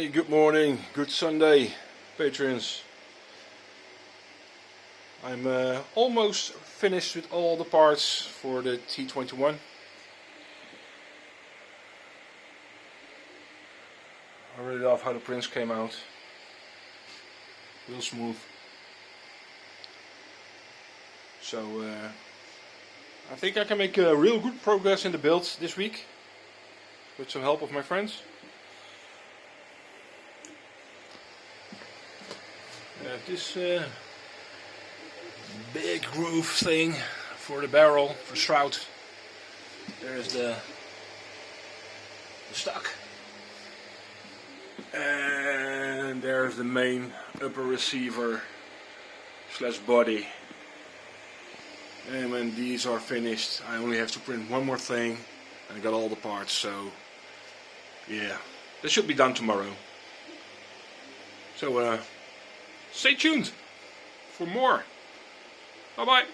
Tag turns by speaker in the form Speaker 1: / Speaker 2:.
Speaker 1: Hey, good morning, good Sunday, patrons. I'm almost finished with all the parts for the T-21. I really love how the prints came out. Real smooth. So I think I can make real good progress in the build this week with some help of my friends. This big groove thing for the barrel, for shroud. There's the stock. And there's the main upper receiver slash body. And when these are finished, I only have to print one more thing and I got all the parts, so yeah, that should be done tomorrow. So stay tuned for more. Bye bye.